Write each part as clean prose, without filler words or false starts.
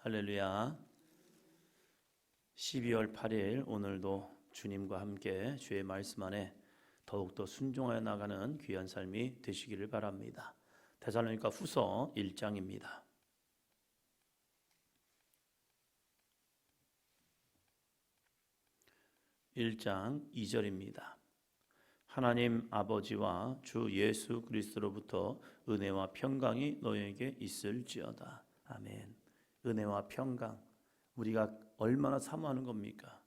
할렐루야. 12월 8일 오늘도 주님과 함께 주의 말씀 안에 더욱더 순종하여 나가는 귀한 삶이 되시기를 바랍니다. 데살로니가 후서 1장입니다. 1장 2절입니다. 하나님 아버지와 주 예수 그리스도로부터 은혜와 평강이 너에게 있을지어다. 아멘. 은혜와 평강, 우리가 얼마나 사모하는 겁니까?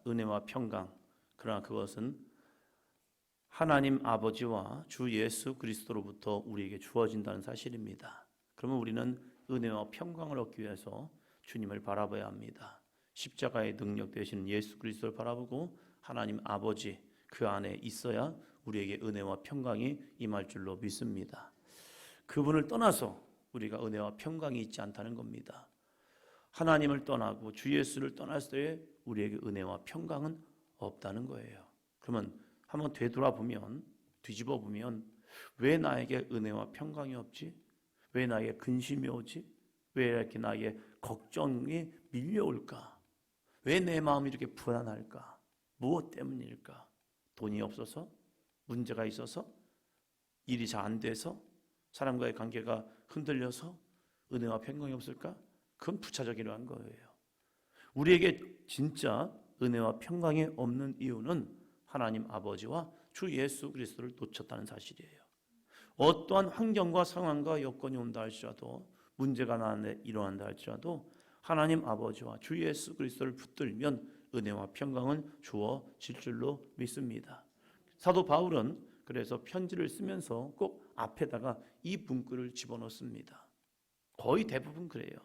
은혜와 평강. 그러나 그것은 하나님 아버지와 주 예수 그리스도로부터 우리에게 주어진다는 사실입니다. 그러면 우리는 은혜와 평강을 얻기 위해서 주님을 바라봐야 합니다. 십자가의 능력 되시는 예수 그리스도를 바라보고 하나님 아버지 그 안에 있어야 우리에게 은혜와 평강이 임할 줄로 믿습니다. 그분을 떠나서 우리가 은혜와 평강이 있지 않다는 겁니다. 하나님을 떠나고 주 예수를 떠났을 때 우리에게 은혜와 평강은 없다는 거예요. 그러면 한번 되돌아보면, 뒤집어 보면 왜 나에게 은혜와 평강이 없지? 왜 나에게 근심이 오지? 왜 이렇게 나에게 걱정이 밀려올까? 왜 내 마음이 이렇게 불안할까? 무엇 때문일까? 돈이 없어서? 문제가 있어서? 일이 잘 안 돼서? 사람과의 관계가 흔들려서 은혜와 평강이 없을까? 그건 부차적이라는 거예요. 우리에게 진짜 은혜와 평강이 없는 이유는 하나님 아버지와 주 예수 그리스도를 놓쳤다는 사실이에요. 어떠한 환경과 상황과 여건이 온다 할지라도, 문제가 나한테 일어난다 할지라도 하나님 아버지와 주 예수 그리스도를 붙들면 은혜와 평강은 주어질 줄로 믿습니다. 사도 바울은 그래서 편지를 쓰면서 꼭 앞에다가 이 문구를 집어넣습니다. 거의 대부분 그래요.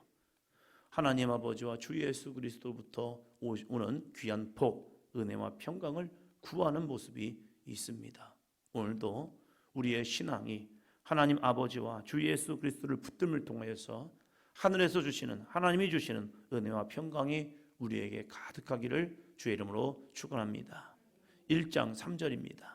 하나님 아버지와 주 예수 그리스도부터 오는 귀한 복, 은혜와 평강을 구하는 모습이 있습니다. 오늘도 우리의 신앙이 하나님 아버지와 주 예수 그리스도를 붙듦을 통해서 하늘에서 주시는, 하나님이 주시는 은혜와 평강이 우리에게 가득하기를 주의 이름으로 축원합니다. 1장 3절입니다.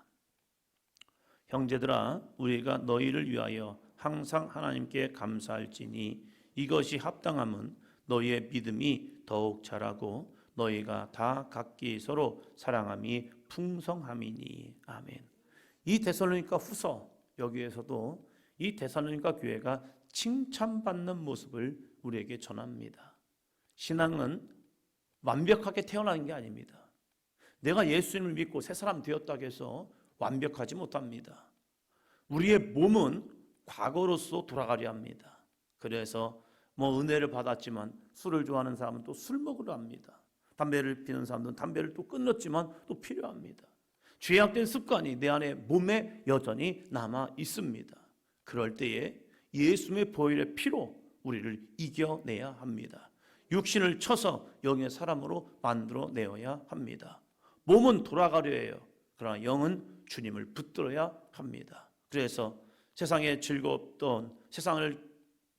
형제들아, 우리가 너희를 위하여 항상 하나님께 감사할지니 이것이 합당함은 너희의 믿음이 더욱 자라고 너희가 다 각기 서로 사랑함이 풍성함이니. 아멘. 이 데살로니가 후서, 여기에서도 이 데살로니가 교회가 칭찬받는 모습을 우리에게 전합니다. 신앙은 완벽하게 태어나는 게 아닙니다. 내가 예수님을 믿고 새 사람 되었다고 해서 완벽하지 못합니다. 우리의 몸은 과거로서 돌아가려 합니다. 그래서 은혜를 받았지만 술을 좋아하는 사람은 또 술 먹으려 합니다. 담배를 피우는 사람들은 담배를 또 끊었지만 또 필요합니다. 죄악된 습관이 내 안에 몸에 여전히 남아 있습니다. 그럴 때에 예수님의 보혈의 피로 우리를 이겨내야 합니다. 육신을 쳐서 영의 사람으로 만들어내어야 합니다. 몸은 돌아가려 해요. 그러나 영은 주님을 붙들어야 합니다. 그래서 세상에 즐겁던, 세상을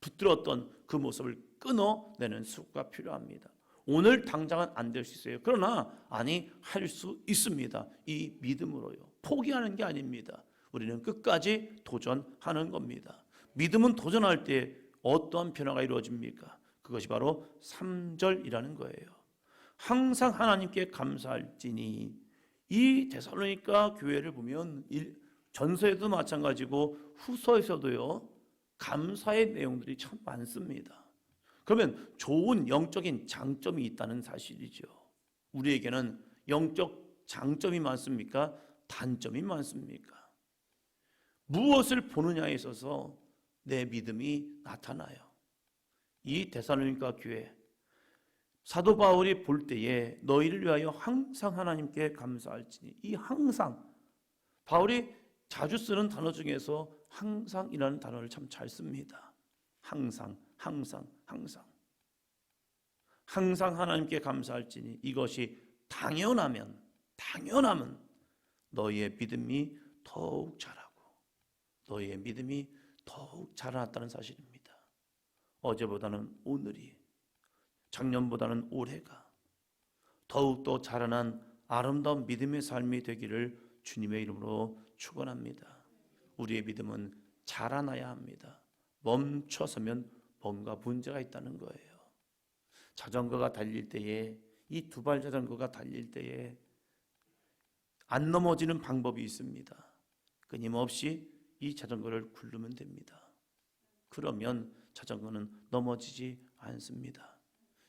붙들었던 그 모습을 끊어내는 수가 필요합니다. 오늘 당장은 안 될 수 있어요. 그러나 할 수 있습니다. 이 믿음으로요. 포기하는 게 아닙니다. 우리는 끝까지 도전하는 겁니다. 믿음은 도전할 때 어떠한 변화가 이루어집니까? 그것이 바로 3절이라는 거예요. 항상 하나님께 감사할지니. 이 데살로니가 교회를 보면 전서에도 마찬가지고 후서에서도요, 감사의 내용들이 참 많습니다. 그러면 좋은 영적인 장점이 있다는 사실이죠. 우리에게는 영적 장점이 많습니까? 단점이 많습니까? 무엇을 보느냐에 있어서 내 믿음이 나타나요. 이 데살로니가 교회, 사도 바울이 볼 때에 너희를 위하여 항상 하나님께 감사할지니. 이 항상, 바울이 자주 쓰는 단어 중에서 항상이라는 단어를 참 잘 씁니다. 항상, 항상, 항상. 항상 하나님께 감사할지니 이것이 당연하면 너희의 믿음이 더욱 자라고 너희의 믿음이 더욱 자라났다는 사실입니다. 어제보다는 오늘이, 작년보다는 올해가 더욱더 자라난 아름다운 믿음의 삶이 되기를 주님의 이름으로 축원합니다. 우리의 믿음은 자라나야 합니다. 멈춰서면 뭔가 문제가 있다는 거예요. 자전거가 달릴 때에, 이 두발 자전거가 달릴 때에 안 넘어지는 방법이 있습니다. 끊임없이 이 자전거를 굴르면 됩니다. 그러면 자전거는 넘어지지 않습니다.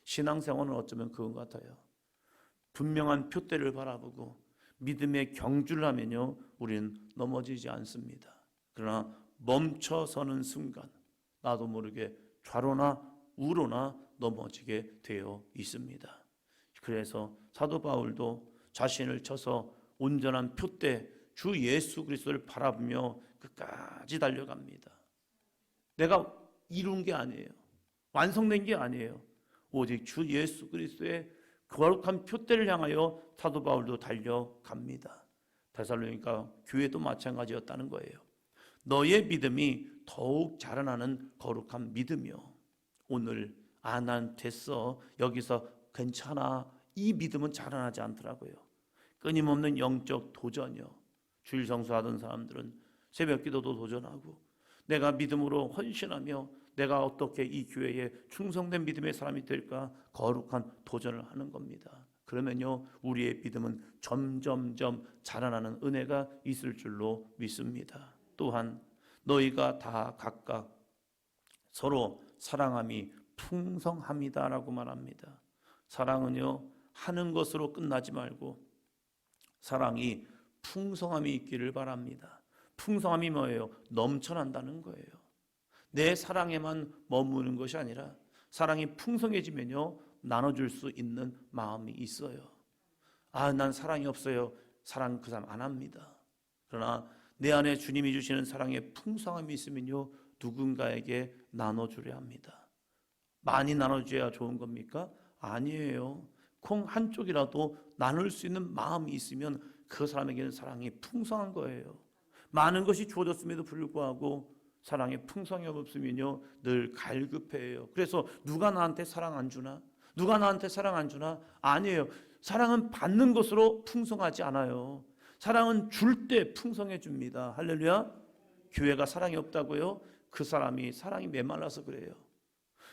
신앙생활은 어쩌면 그건 같아요. 분명한 표대를 바라보고 믿음의 경주를 하면요, 우리는 넘어지지 않습니다. 그러나 멈춰서는 순간 나도 모르게 좌로나 우로나 넘어지게 되어 있습니다. 그래서 사도 바울도 자신을 쳐서 온전한 표대 주 예수 그리스도를 바라보며 끝까지 달려갑니다. 내가 이룬 게 아니에요. 완성된 게 아니에요. 오직 주 예수 그리스도의 거룩한 표대를 향하여 사도 바울도 달려갑니다. 데살로니가 교회도 마찬가지였다는 거예요. 너의 믿음이 더욱 자라나는 거룩한 믿음이요. 오늘 난 됐어, 여기서 괜찮아, 이 믿음은 자라나지 않더라고요. 끊임없는 영적 도전이요. 주일 성수하던 사람들은 새벽 기도도 도전하고, 내가 믿음으로 헌신하며 내가 어떻게 이 교회에 충성된 믿음의 사람이 될까 거룩한 도전을 하는 겁니다. 그러면요, 우리의 믿음은 점점점 자라나는 은혜가 있을 줄로 믿습니다. 또한 너희가 다 각각 서로 사랑함이 풍성합니다라고 말합니다. 사랑은요, 하는 것으로 끝나지 말고 사랑이 풍성함이 있기를 바랍니다. 풍성함이 뭐예요? 넘쳐난다는 거예요. 내 사랑에만 머무는 것이 아니라 사랑이 풍성해지면요, 나눠줄 수 있는 마음이 있어요. 난 사랑이 없어요. 사랑 그 사람 안 합니다. 그러나 내 안에 주님이 주시는 사랑의 풍성함이 있으면요, 누군가에게 나눠주려 합니다. 많이 나눠줘야 좋은 겁니까? 아니에요. 콩 한쪽이라도 나눌 수 있는 마음이 있으면 그 사람에게는 사랑이 풍성한 거예요. 많은 것이 주어졌음에도 불구하고 사랑의 풍성이 없으면요, 늘 갈급해요. 그래서 누가 나한테 사랑 안 주나? 누가 나한테 사랑 안 주나? 아니에요. 사랑은 받는 것으로 풍성하지 않아요. 사랑은 줄 때 풍성해 줍니다. 할렐루야. 교회가 사랑이 없다고요? 그 사람이 사랑이 메말라서 그래요.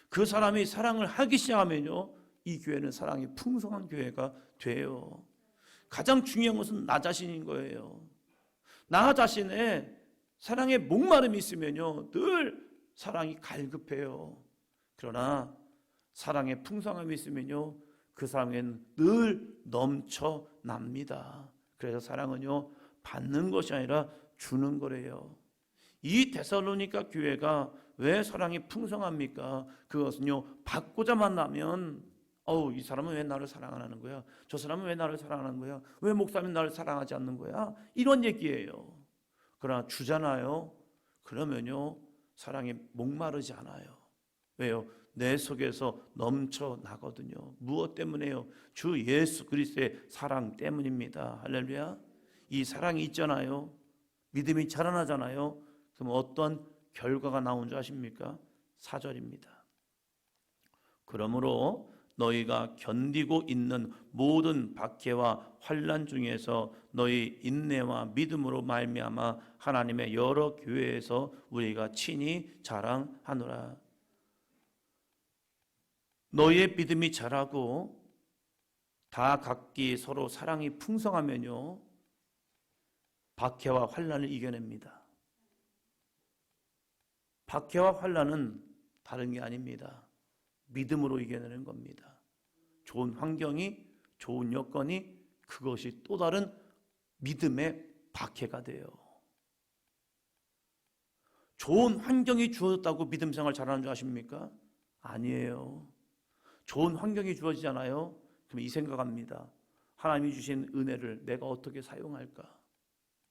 그 사람이 사랑을 하기 시작하면요, 이 교회는 사랑이 풍성한 교회가 돼요. 가장 중요한 것은 나 자신인 거예요. 나 자신의 사랑의 목마름이 있으면요, 늘 사랑이 갈급해요. 그러나 사랑의 풍성함이 있으면요, 그 사랑에는 늘 넘쳐납니다. 그래서 사랑은요, 받는 것이 아니라 주는 거래요. 이 데살로니가 교회가 왜 사랑이 풍성합니까? 그것은요, 받고자 만나면 이 사람은 왜 나를 사랑 안 하는 거야? 저 사람은 왜 나를 사랑하는 거야? 왜 목사님은 나를 사랑하지 않는 거야? 이런 얘기예요. 그러나 주잖아요. 그러면요, 사랑이 목마르지 않아요. 왜요? 내 속에서 넘쳐나거든요. 무엇 때문에요? 주 예수 그리스도의 사랑 때문입니다. 할렐루야. 이 사랑이 있잖아요. 믿음이 자라나잖아요. 그럼 어떤 결과가 나온 줄 아십니까? 4절입니다. 그러므로 너희가 견디고 있는 모든 박해와 환난 중에서 너희 인내와 믿음으로 말미암아 하나님의 여러 교회에서 우리가 친히 자랑하노라. 너희의 믿음이 자라고 다 각기 서로 사랑이 풍성하면요, 박해와 환난을 이겨냅니다. 박해와 환난은 다른 게 아닙니다. 믿음으로 이겨내는 겁니다. 좋은 환경이, 좋은 여건이, 그것이 또 다른 믿음의 박해가 돼요. 좋은 환경이 주어졌다고 믿음 생활 잘하는 줄 아십니까? 아니에요. 좋은 환경이 주어지잖아요. 그럼 이 생각합니다. 하나님이 주신 은혜를 내가 어떻게 사용할까?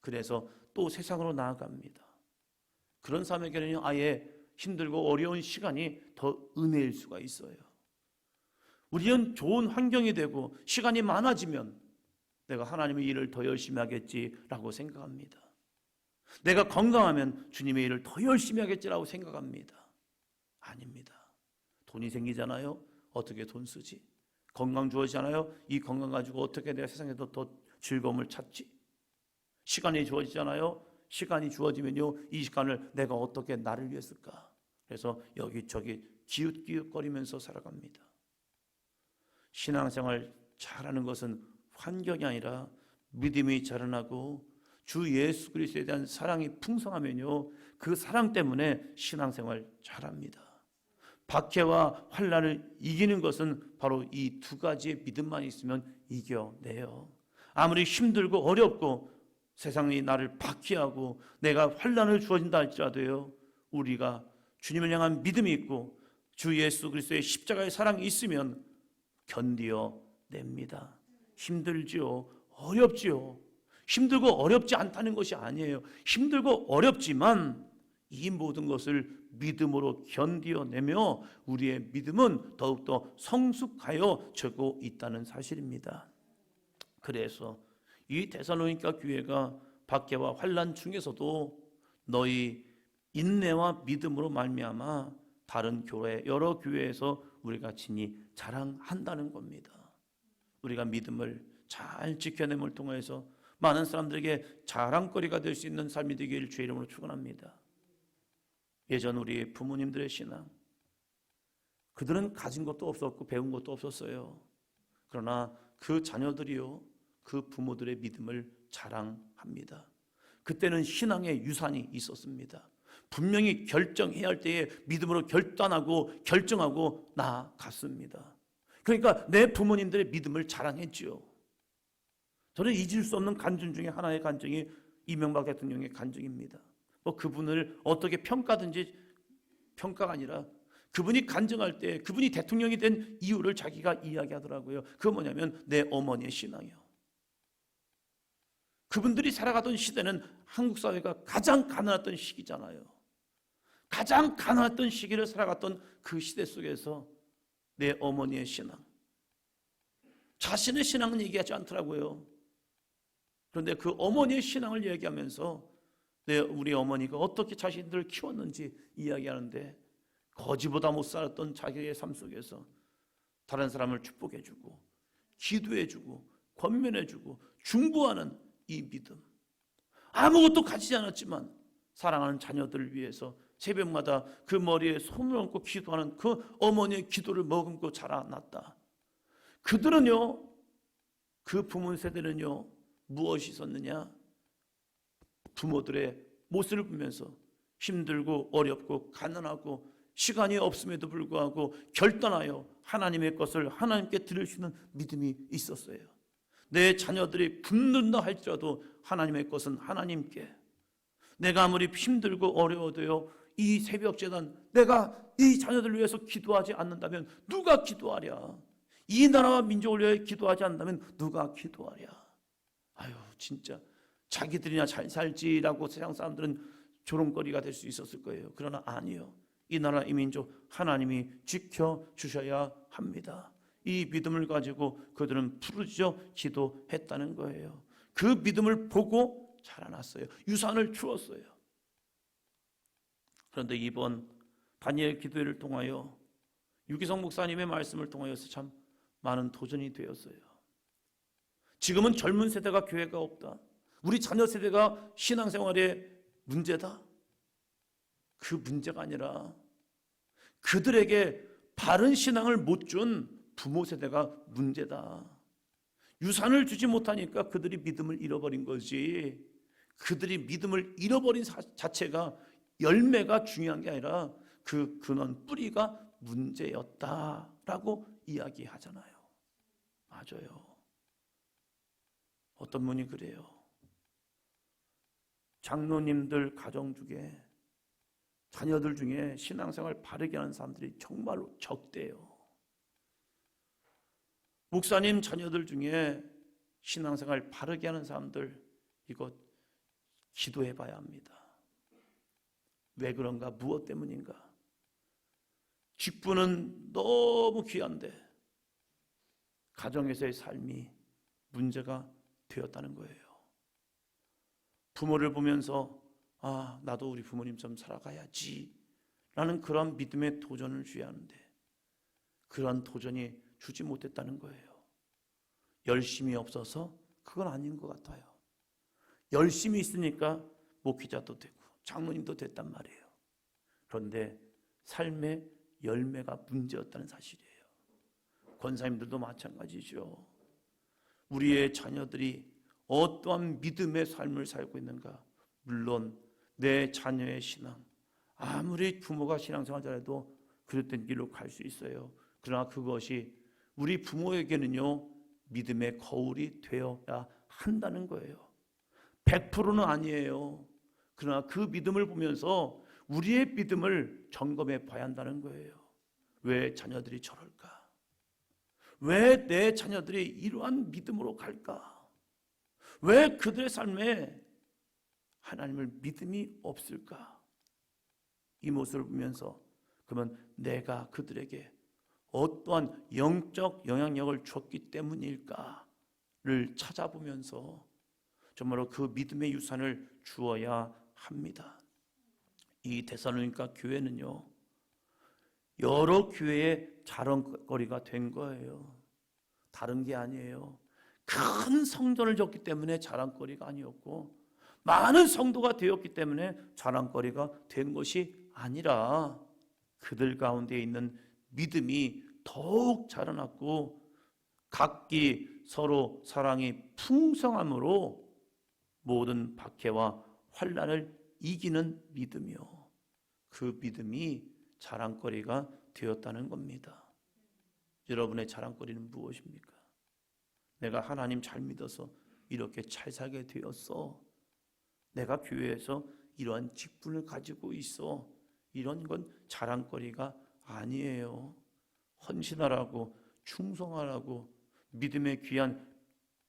그래서 또 세상으로 나아갑니다. 그런 사람에게는 아예 힘들고 어려운 시간이 더 은혜일 수가 있어요. 우리는 좋은 환경이 되고 시간이 많아지면 내가 하나님의 일을 더 열심히 하겠지라고 생각합니다. 내가 건강하면 주님의 일을 더 열심히 하겠지라고 생각합니다. 아닙니다. 돈이 생기잖아요. 어떻게 돈 쓰지? 건강 주어지잖아요. 이 건강 가지고 어떻게 내가 세상에서 더 즐거움을 찾지? 시간이 주어지잖아요. 시간이 주어지면요, 이 시간을 내가 어떻게 나를 위해 쓸까? 그래서 여기저기 기웃기웃거리면서 살아갑니다. 신앙생활 잘하는 것은 환경이 아니라 믿음이 자라나고 주 예수 그리스도에 대한 사랑이 풍성하면요, 그 사랑 때문에 신앙생활 잘합니다. 박해와 환난을 이기는 것은 바로 이 두 가지의 믿음만 있으면 이겨내요. 아무리 힘들고 어렵고 세상이 나를 박해하고 내가 환난을 주어진다 할지라도요, 우리가 주님을 향한 믿음이 있고 주 예수 그리스도의 십자가의 사랑이 있으면 견디어냅니다. 힘들지요, 어렵지요. 힘들고 어렵지 않다는 것이 아니에요. 힘들고 어렵지만 이 모든 것을 믿음으로 견디어내며 우리의 믿음은 더욱더 성숙하여 져고 있다는 사실입니다. 그래서 이 데살로니가 교회가 박해와 환난 중에서도 너희 인내와 믿음으로 말미암아 다른 교회, 여러 교회에서 우리가 친히 자랑한다는 겁니다. 우리가 믿음을 잘 지켜냄을 통해서 많은 사람들에게 자랑거리가 될 수 있는 삶이 되기를 주의 이름으로 축원합니다. 예전 우리 부모님들의 신앙, 그들은 가진 것도 없었고 배운 것도 없었어요. 그러나 그 자녀들이요, 그 부모들의 믿음을 자랑합니다. 그때는 신앙의 유산이 있었습니다. 분명히 결정해야 할 때에 믿음으로 결단하고 결정하고 나아갔습니다. 그러니까 내 부모님들의 믿음을 자랑했지요. 저는 잊을 수 없는 간증 중에 하나의 간증이 이명박 대통령의 간증입니다. 그분을 어떻게 평가든지 평가가 아니라 그분이 간증할 때 그분이 대통령이 된 이유를 자기가 이야기하더라고요. 그건 뭐냐면 내 어머니의 신앙이요. 그분들이 살아가던 시대는 한국 사회가 가장 가난했던 시기잖아요. 가장 가난했던 시기를 살아갔던 그 시대 속에서 내 어머니의 신앙, 자신의 신앙은 얘기하지 않더라고요. 그런데 그 어머니의 신앙을 얘기하면서 우리 어머니가 어떻게 자신들을 키웠는지 이야기하는데 거지보다 못 살았던 자기의 삶 속에서 다른 사람을 축복해주고 기도해주고 권면해주고 중보하는 이 믿음, 아무것도 가지지 않았지만 사랑하는 자녀들을 위해서 새벽마다 그 머리에 손을 얹고 기도하는 그 어머니의 기도를 머금고 자라났다. 그들은요, 그 부모 세대는요, 무엇이 있었느냐? 부모들의 모습을 보면서 힘들고 어렵고 가난하고 시간이 없음에도 불구하고 결단하여 하나님의 것을 하나님께 드릴 수 있는 믿음이 있었어요. 내 자녀들이 굶는다 할지라도 하나님의 것은 하나님께, 내가 아무리 힘들고 어려워도요, 이 새벽 제단 내가 이 자녀들을 위해서 기도하지 않는다면 누가 기도하랴? 이 나라와 민족을 위해 기도하지 않는다면 누가 기도하랴? 아유, 진짜 자기들이나 잘 살지라고 세상 사람들은 조롱거리가 될 수 있었을 거예요. 그러나 아니요, 이 나라 이 민족 하나님이 지켜주셔야 합니다. 이 믿음을 가지고 그들은 부르짖어 기도했다는 거예요. 그 믿음을 보고 자라났어요. 유산을 주었어요. 그런데 이번 다니엘 기도회를 통하여 유기성 목사님의 말씀을 통하여서 참 많은 도전이 되었어요. 지금은 젊은 세대가 교회가 없다, 우리 자녀 세대가 신앙생활에 문제다. 그 문제가 아니라 그들에게 바른 신앙을 못 준 부모 세대가 문제다. 유산을 주지 못하니까 그들이 믿음을 잃어버린 거지, 그들이 믿음을 잃어버린 자체가 열매가 중요한 게 아니라 그 근원 뿌리가 문제였다라고 이야기하잖아요. 맞아요. 어떤 분이 그래요. 장로님들 가정 중에 자녀들 중에 신앙생활 바르게 하는 사람들이 정말로 적대요. 목사님 자녀들 중에 신앙생활 바르게 하는 사람들, 이거 기도해 봐야 합니다. 왜 그런가? 무엇 때문인가? 직분은 너무 귀한데 가정에서의 삶이 문제가 되었다는 거예요. 부모를 보면서 나도 우리 부모님처럼 살아가야지 라는 그런 믿음의 도전을 줘야 하는데 그런 도전이 주지 못했다는 거예요. 열심이 없어서 그건 아닌 것 같아요. 열심이 있으니까 목회자도 되고 장로님도 됐단 말이에요. 그런데 삶의 열매가 문제였다는 사실이에요. 권사님들도 마찬가지죠. 우리의 자녀들이 어떠한 믿음의 삶을 살고 있는가? 물론 내 자녀의 신앙, 아무리 부모가 신앙생활 잘해도 그릇된 길로 갈 수 있어요. 그러나 그것이 우리 부모에게는요, 믿음의 거울이 되어야 한다는 거예요. 100%는 아니에요. 그러나 그 믿음을 보면서 우리의 믿음을 점검해 봐야 한다는 거예요. 왜 자녀들이 저럴까? 왜 내 자녀들이 이러한 믿음으로 갈까? 왜 그들의 삶에 하나님을 믿음이 없을까? 이 모습을 보면서 그러면 내가 그들에게 어떠한 영적 영향력을 줬기 때문일까를 찾아보면서 정말로 그 믿음의 유산을 주어야 합니다. 이 데살로니가 교회는요, 여러 교회의 자랑거리가 된 거예요. 다른 게 아니에요. 큰 성전을 졌기 때문에 자랑거리가 아니었고, 많은 성도가 되었기 때문에 자랑거리가 된 것이 아니라 그들 가운데 있는 믿음이 더욱 자라났고 각기 서로 사랑이 풍성함으로 모든 박해와 환난을 이기는 믿음이요, 그 믿음이 자랑거리가 되었다는 겁니다. 여러분의 자랑거리는 무엇입니까? 내가 하나님 잘 믿어서 이렇게 잘 살게 되었어. 내가 교회에서 이러한 직분을 가지고 있어. 이런 건 자랑거리가 아니에요. 헌신하라고, 충성하라고, 믿음의 귀한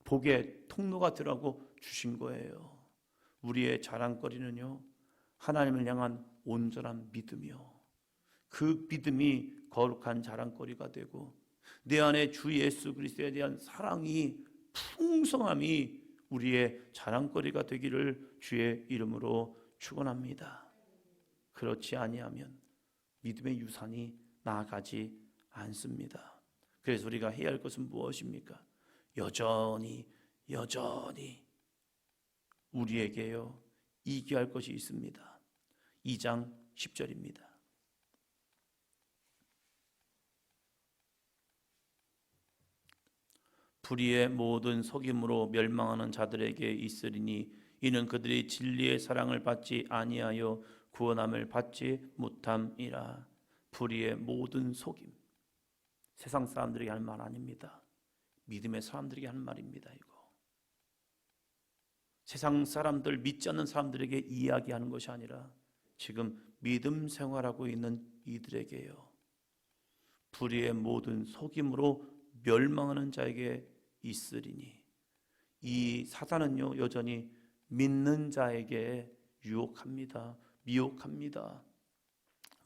복의 통로가 되라고 주신 거예요. 우리의 자랑거리는요, 하나님을 향한 온전한 믿음이요, 그 믿음이 거룩한 자랑거리가 되고 내 안에 주 예수 그리스도에 대한 사랑이, 풍성함이 우리의 자랑거리가 되기를 주의 이름으로 축원합니다. 그렇지 아니하면 믿음의 유산이 나아가지 않습니다. 그래서 우리가 해야 할 것은 무엇입니까? 여전히 우리에게요, 이겨야 할 것이 있습니다. 2장 10절입니다. 불의의 모든 속임으로 멸망하는 자들에게 있으리니 이는 그들이 진리의 사랑을 받지 아니하여 구원함을 받지 못함이라. 불의의 모든 속임, 세상 사람들에게 하는 말 아닙니다. 믿음의 사람들에게 하는 말입니다. 이거 세상 사람들, 믿지 않는 사람들에게 이야기하는 것이 아니라 지금 믿음 생활하고 있는 이들에게요, 불의의 모든 속임으로 멸망하는 자에게 있으리니. 이 사단은요, 여전히 믿는 자에게 유혹합니다. 미혹합니다.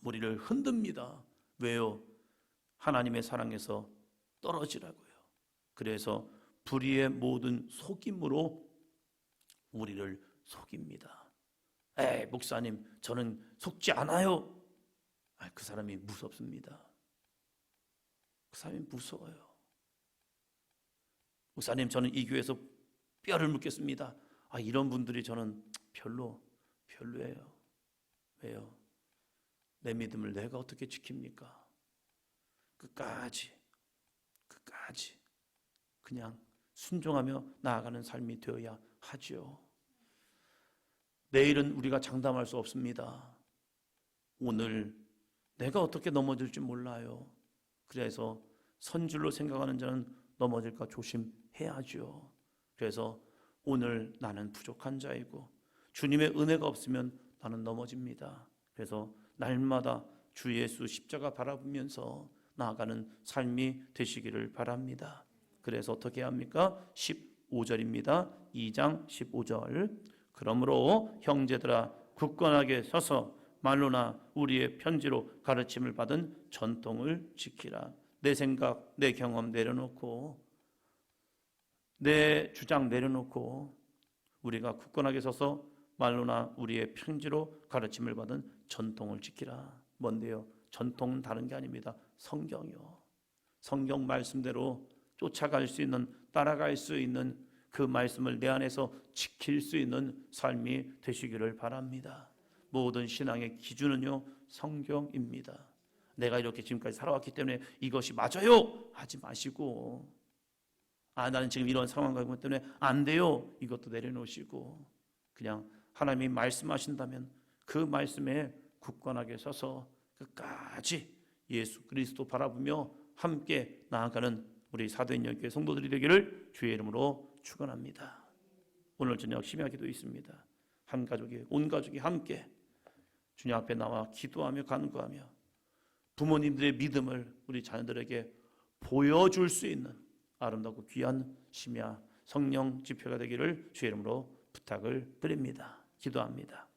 우리를 흔듭니다. 왜요? 하나님의 사랑에서 떨어지라고요. 그래서 불의의 모든 속임으로 우리를 속입니다. 목사님, 저는 속지 않아요. 그 사람이 무섭습니다. 그 사람이 무서워요. 목사님, 저는 이 교회에서 뼈를 묻겠습니다. 이런 분들이 저는 별로예요. 왜요? 내 믿음을 내가 어떻게 지킵니까? 끝까지 그냥 순종하며 나아가는 삶이 되어야 하죠. 내일은 우리가 장담할 수 없습니다. 오늘 내가 어떻게 넘어질지 몰라요. 그래서 선줄로 생각하는 자는 넘어질까 조심해야죠. 그래서 오늘 나는 부족한 자이고 주님의 은혜가 없으면 나는 넘어집니다. 그래서 날마다 주 예수 십자가 바라보면서 나아가는 삶이 되시기를 바랍니다. 그래서 어떻게 합니까? 15절입니다. 2장 15절. 그러므로 형제들아, 굳건하게 서서 말로나 우리의 편지로 가르침을 받은 전통을 지키라. 내 생각, 내 경험 내려놓고, 내 주장 내려놓고 우리가 굳건하게 서서 말로나 우리의 편지로 가르침을 받은 전통을 지키라. 뭔데요? 전통은 다른 게 아닙니다. 성경이요. 성경 말씀대로 쫓아갈 수 있는, 따라갈 수 있는 그 말씀을 내 안에서 지킬 수 있는 삶이 되시기를 바랍니다. 모든 신앙의 기준은요, 성경입니다. 내가 이렇게 지금까지 살아왔기 때문에 이것이 맞아요 하지 마시고, 나는 지금 이런 상황과 때문에 안 돼요, 이것도 내려놓으시고 그냥 하나님이 말씀하신다면 그 말씀에 굳건하게 서서 끝까지 예수 그리스도 바라보며 함께 나아가는 우리 사도행전 교회 성도들이 되기를 주의 이름으로 축원합니다. 오늘 저녁 심야 기도 있습니다. 한 가족이, 온 가족이 함께 주님 앞에 나와 기도하며 간구하며 부모님들의 믿음을 우리 자녀들에게 보여줄 수 있는 아름답고 귀한 심야 성령 집회가 되기를 주의 이름으로 부탁을 드립니다. 기도합니다.